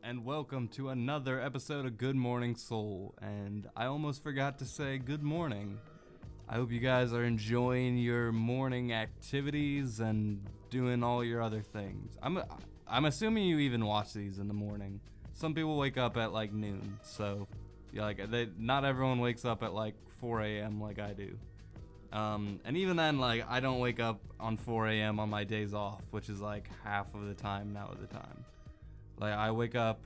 and welcome to another episode of Good Morning Soul. And I almost forgot to say good morning. I hope you guys are enjoying your morning activities and doing all your other things. I'm assuming you even watch these in the morning. Some people wake up at like noon, so yeah, not everyone wakes up at like 4 a.m. like I do. And even then, like, I don't wake up on 4 a.m. on my days off, which is like half of the time now of the time. Like, I wake up,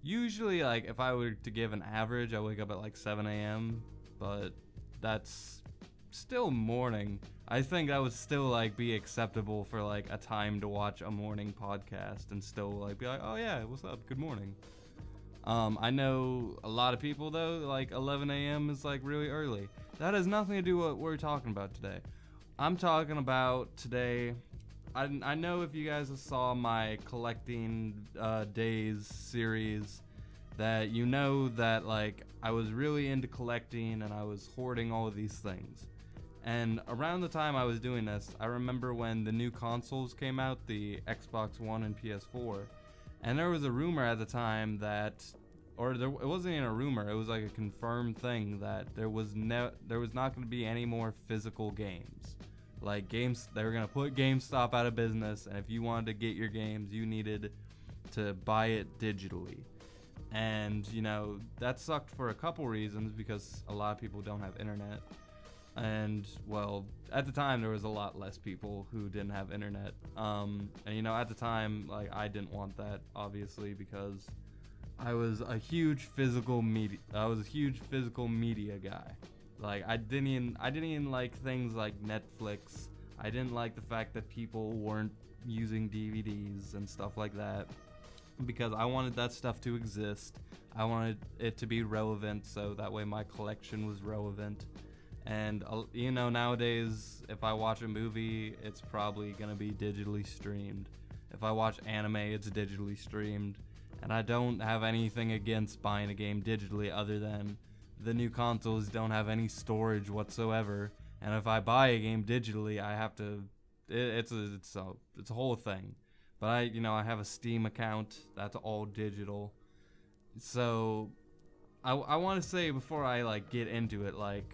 usually, like, if I were to give an average, I wake up at like 7 a.m., but that's still morning. I think that would still, like, be acceptable for, like, a time to watch a morning podcast and still, like, be like, oh yeah, what's up, good morning. I know a lot of people, though, like 11 a.m. is like really early. That has nothing to do with what we're talking about today. I'm talking about today, I know if you guys saw my collecting days series, that you know that like I was really into collecting and I was hoarding all of these things. And around the time I was doing this, I remember when the new consoles came out, the Xbox One and PS4. And there was a rumor at the time that, it wasn't even a rumor, it was like a confirmed thing that there was not going to be any more physical games. Like they were going to put GameStop out of business, and if you wanted to get your games, you needed to buy it digitally. And, you know, that sucked for a couple reasons, because a lot of people don't have internet. And, well, at the time, there was a lot less people who didn't have internet. And, you know, at the time, like, I didn't want that, obviously, because I was a huge physical media guy. Like, I didn't even like things like Netflix. I didn't like the fact that people weren't using DVDs and stuff like that, because I wanted that stuff to exist. I wanted it to be relevant, so that way my collection was relevant. And, you know, nowadays, if I watch a movie, it's probably going to be digitally streamed. If I watch anime, it's digitally streamed. And I don't have anything against buying a game digitally, other than the new consoles don't have any storage whatsoever. And if I buy a game digitally, I have to... It's a whole thing. But I have a Steam account that's all digital. So, I want to say before I, like, get into it, like,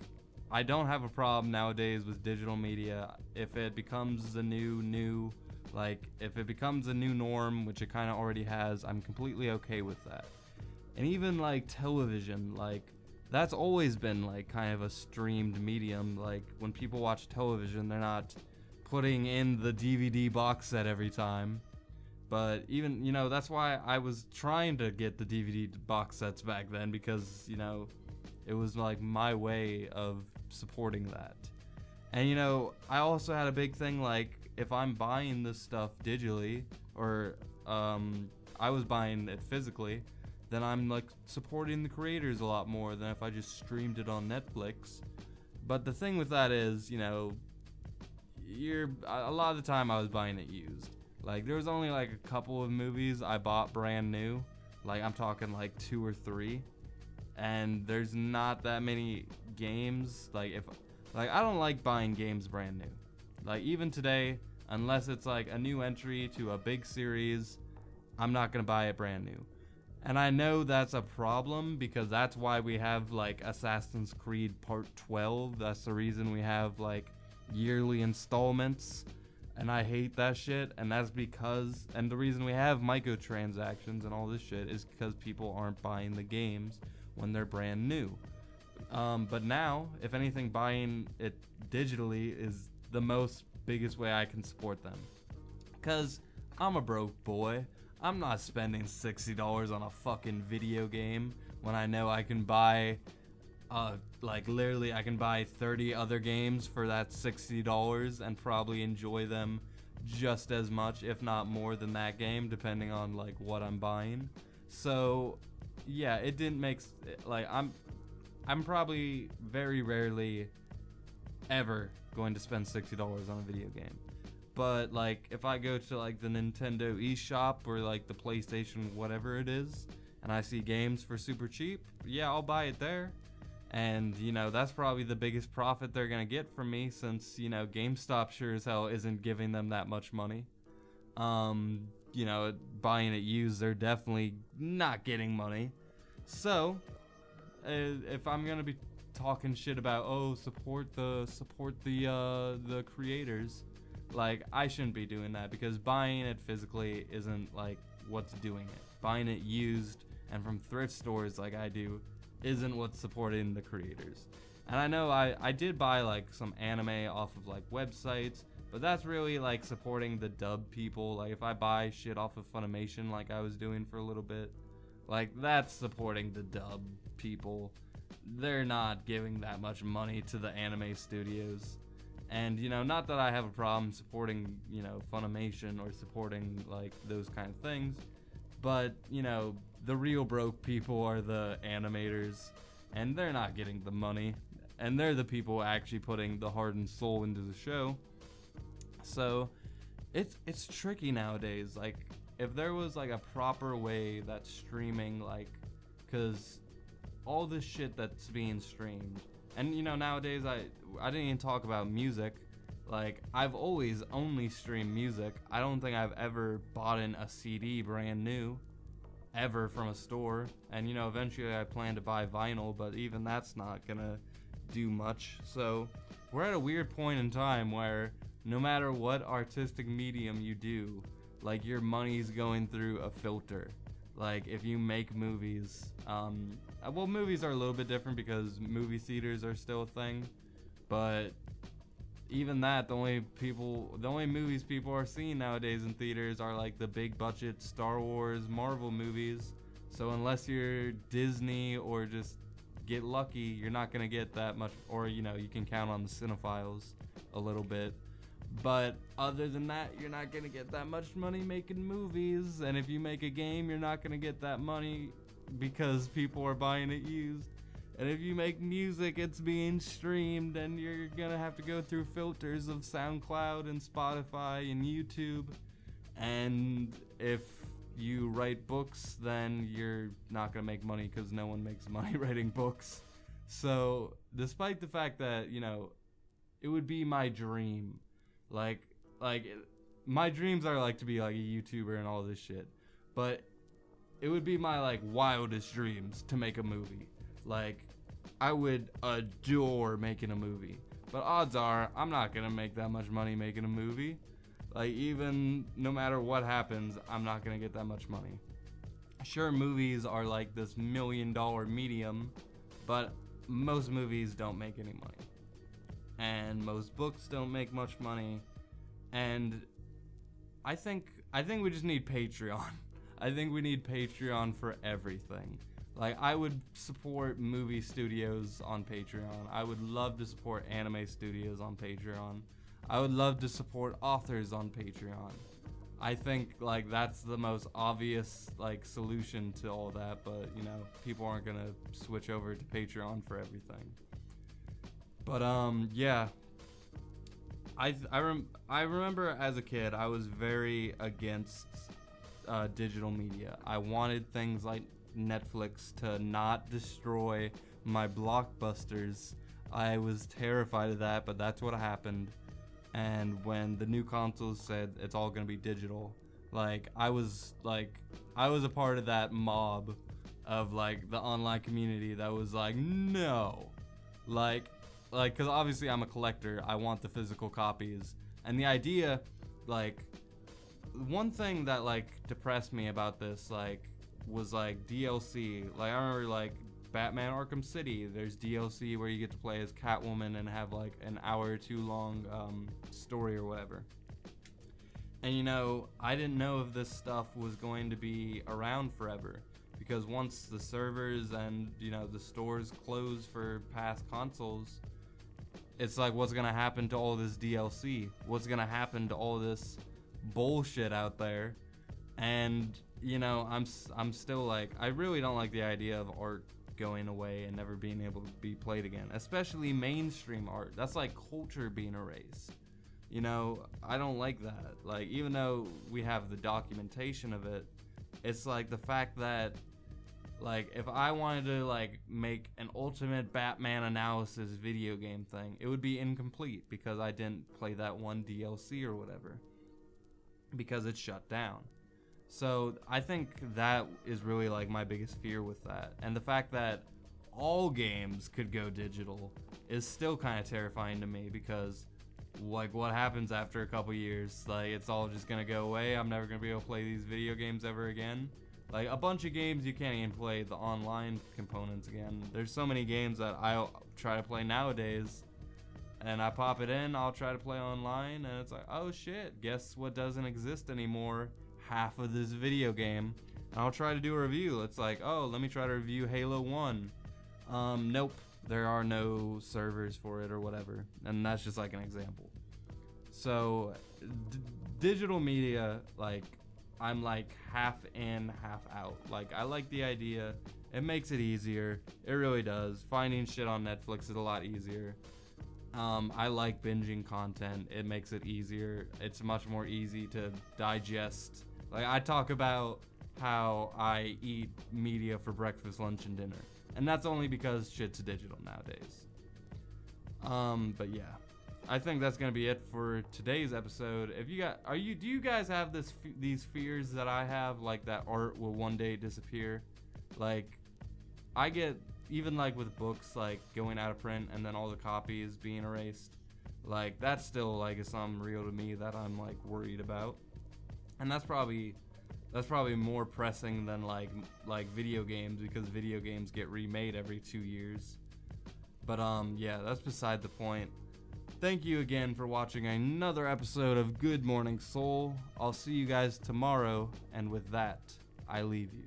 I don't have a problem nowadays with digital media. If it becomes the new, like, if it becomes a new norm, which it kind of already has, I'm completely okay with that. And even, like, television, like, that's always been, like, kind of a streamed medium. Like, when people watch television, they're not putting in the DVD box set every time. But even, you know, that's why I was trying to get the DVD box sets back then, because, you know, it was, like, my way of supporting that. And, you know, I also had a big thing, like, if I'm buying this stuff digitally, or I was buying it physically, then I'm, like, supporting the creators a lot more than if I just streamed it on Netflix. But the thing with that is, you know, a lot of the time I was buying it used. Like, there was only, like, a couple of movies I bought brand new. Like, I'm talking, like, 2 or 3. And there's not that many games. Like, I don't like buying games brand new. Like, even today, unless it's, like, a new entry to a big series, I'm not gonna buy it brand new. And I know that's a problem, because that's why we have, like, Assassin's Creed Part 12. That's the reason we have, like, yearly installments. And I hate that shit. And that's because, and the reason we have microtransactions and all this shit is because people aren't buying the games when they're brand new. But now, if anything, buying it digitally is the biggest way I can support them. Because I'm a broke boy. I'm not spending $60 on a fucking video game when I know I can buy, literally I can buy 30 other games for that $60 and probably enjoy them just as much, if not more than that game, depending on, like, what I'm buying. So, yeah, it didn't make, like, I'm probably very rarely ever going to spend $60 on a video game. But, like, if I go to, like, the Nintendo eShop or, like, the PlayStation whatever it is, and I see games for super cheap, yeah, I'll buy it there. And, you know, that's probably the biggest profit they're gonna get from me, since, you know, GameStop sure as hell isn't giving them that much money. buying it used, they're definitely not getting money. So, if I'm gonna be talking shit about support the creators, like, I shouldn't be doing that, because buying it physically isn't like what's doing it. Buying it used and from thrift stores like I do isn't what's supporting the creators. And I know I did buy like some anime off of like websites, but that's really like supporting the dub people. Like, if I buy shit off of Funimation like I was doing for a little bit, like, that's supporting the dub people. They're not giving that much money to the anime studios. And, not that I have a problem supporting, Funimation or supporting, like, those kind of things. But, the real broke people are the animators. And they're not getting the money. And they're the people actually putting the heart and soul into the show. So, it's tricky nowadays. Like, if there was, like, a proper way that streaming, like, because all this shit that's being streamed, and nowadays I didn't even talk about music. Like, I've always only streamed music. I don't think I've ever bought in a CD brand new ever from a store. And eventually I plan to buy vinyl, but even that's not gonna do much. So we're at a weird point in time where no matter what artistic medium you do, like, your money's going through a filter. Like, if you make movies, well, movies are a little bit different because movie theaters are still a thing, but even that, the only movies people are seeing nowadays in theaters are like the big budget Star Wars, Marvel movies. So unless you're Disney or just get lucky, you're not gonna get that much, or you can count on the cinephiles a little bit. But other than that, you're not gonna get that much money making movies. And if you make a game, you're not gonna get that money because people are buying it used. And if you make music, it's being streamed, and you're gonna have to go through filters of SoundCloud and Spotify and YouTube. And if you write books, then you're not gonna make money because no one makes money writing books. So despite the fact that, it would be my dream. Like, my dreams are like to be like a YouTuber and all this shit, but it would be my like wildest dreams to make a movie. Like, I would adore making a movie, but odds are I'm not gonna make that much money making a movie. Like, even no matter what happens, I'm not gonna get that much money. Sure, movies are like this $1 million medium, but most movies don't make any money. And most books don't make much money. And I think we just need Patreon. I think we need Patreon for everything. Like, I would support movie studios on Patreon. I would love to support anime studios on Patreon. I would love to support authors on Patreon. I think, like, that's the most obvious, like, solution to all that, but, people aren't gonna switch over to Patreon for everything. But, yeah. I remember as a kid, I was very against digital media. I wanted things like Netflix to not destroy my blockbusters. I was terrified of that, but that's what happened. And when the new consoles said it's all gonna be digital, I was a part of that mob of like the online community that was like, no, cause obviously I'm a collector. I want the physical copies, and the idea, one thing that depressed me about this was DLC. I remember Batman Arkham City, there's DLC where you get to play as Catwoman and have an hour or two long story or whatever. And I didn't know if this stuff was going to be around forever, because once the servers and the stores close for past consoles, it's what's gonna happen to all this DLC? What's gonna happen to all this bullshit out there? And I'm still I really don't like the idea of art going away and never being able to be played again, especially mainstream art. That's culture being erased. I don't like that. Even though we have the documentation of it, it's the fact that if I wanted to make an ultimate Batman analysis video game thing, it would be incomplete because I didn't play that one DLC or whatever, because it's shut down. So I think that is really like my biggest fear with that. And the fact that all games could go digital is still kind of terrifying to me, because like what happens after a couple years? Like it's all just gonna go away. I'm never gonna be able to play these video games ever again. Like a bunch of games you can't even play the online components again. There's so many games that I'll try to play nowadays, and I pop it in, I'll try to play online, and it's like, oh shit, guess what doesn't exist anymore? Half of this video game. And I'll try to do a review. It's like, oh, let me try to review Halo 1. Nope, there are no servers for it or whatever. And that's just like an example. So digital media, like I'm like half in, half out. Like I like the idea. It makes it easier. It really does. Finding shit on Netflix is a lot easier. I like binging content. It makes it easier. It's much more easy to digest. Like I talk about how I eat media for breakfast, lunch, and dinner, and that's only because shit's digital nowadays. But yeah, I think that's gonna be it for today's episode. If you got, do you guys have these fears that I have, like that art will one day disappear? Like, I get, even like with books like going out of print and then all the copies being erased, like that still like is something real to me that I'm like worried about. And that's probably more pressing than like video games, because video games get remade every 2 years. But yeah, that's beside the point. Thank you again for watching another episode of Good Morning Soul. I'll see you guys tomorrow, and with that, I leave you.